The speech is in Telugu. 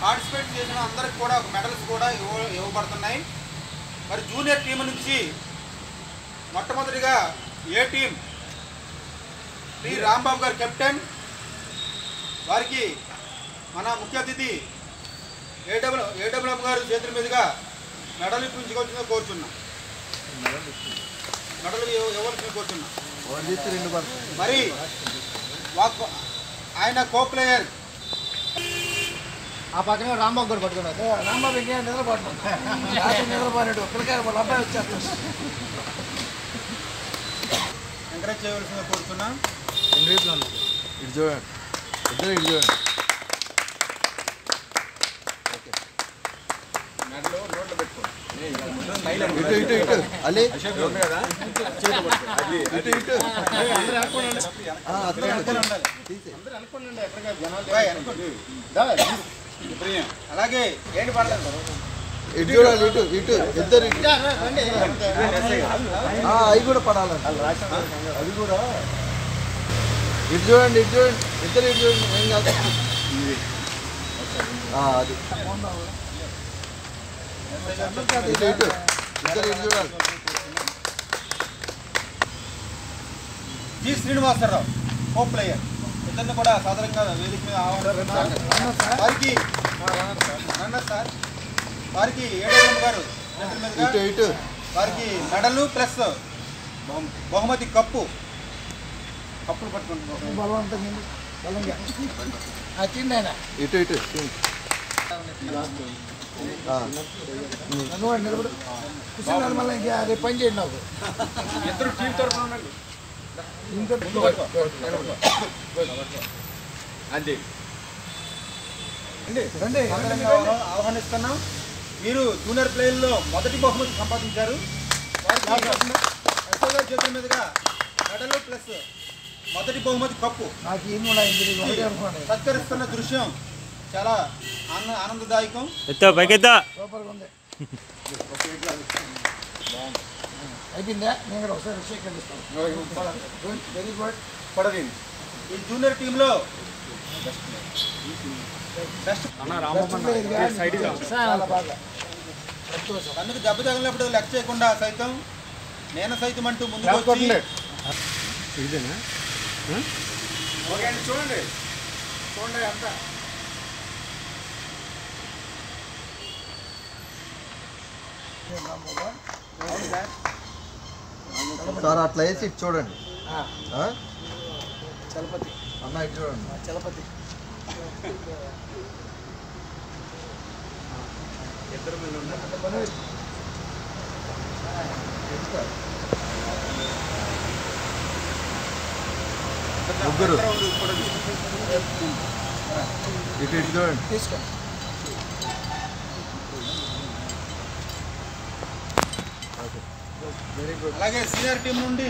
పార్టిసిపేట్ చేసిన అందరికి కూడా మెడల్స్ కూడా ఇవ్వబడుతున్నాయి. మరి జూనియర్ టీం నుంచి మొట్టమొదటిగా ఏ టీం శ్రీ రాంబాబు గారు కెప్టెన్, వారికి మన ముఖ్య అతిథి ఏడబ్ల్యూఎం గారు చేతుల మీదుగా మెడల్ ఇప్పించుకోవాల్సిందిగా కోరుచున్నాం. మెడల్ ఇవ్వాల్సిందిగా కోరుచున్నాం. మరి ఆయన కో ప్లేయర్ ఆ పక్కనే రాంబాబు గారు పట్టుకున్నారు. రాంబాబు ఇంకే నిద్రపోయినాడు పిల్లకాయ వాళ్ళ అబ్బాయి వచ్చేస్తాడు. ఎంకరేజ్ చేయవలసిందిగా కోరుతున్నాం. ఇటు చూడండి, ఇద్దరు ఇటు చూడండి. ఇటు ఇటు ఇటు అలీ ఇటు ఇటు అలాగే ఏంటి పడలేదు ఇటు చూడాలి, ఇటు ఇటు ఇద్దరు ఇటు అవి కూడా పడాలండి. అది కూడా ఇటు చూడండి, ఇటు చూడండి, ఇద్దరు ఇటు చూడండి. ఏం కాదు అది ఇటు ఇటు ఇద్దరు ఇటు చూడాలి. జి శ్రీనివాసరావు కో ప్లేయర్, ఇద్దరిని కూడా సాధారణంగా వేదిక మీద ఆహ్వానిస్తున్నారు. వారికి రన్నర్ సార్, వారికి ఏడబ్ల్యూఎం గారు ఇటు ఇటు వారికి మెడలు ప్లస్ బహుమతి కప్పులు పట్టుకుంటున్నారు. ఇటు ఇటు నిలబడు మళ్ళీ ఇంకా రేపు పని చేయండి. నాకు ఇద్దరు టీం తరఫున ఆహ్వానిస్తున్నాం. మీరు జూనియర్ ప్లేయర్లో మొదటి బహుమతి సంపాదించారు. వారికి చేతుల మీదుగా మెడలు ప్లస్ మొదటి బహుమతి కప్పు సత్కరిస్తున్న దృశ్యం చాలా ఆనందదాయకం. అయిపోయిందా? నేను కూడా ఒకసారి విషయం వెరీ గుడ్. పడవేమి ఈ జూనియర్ టీంలో బెస్ట్ అందుకు దెబ్బ తగిలినప్పుడు లెక్క చేయకుండా సైతం నేను సైతం అంటూ ముందుకు వచ్చి చూడండి చూడండి అంతా సార్ అట్లా వేసి ఇటు చూడండి. చలపతి అన్న ఇటు చూడండి. చలపతి ముగ్గురు ఇటు ఇటు చూడండి. తీసుకోండి. అలాగే సీనియర్ టీం నుండి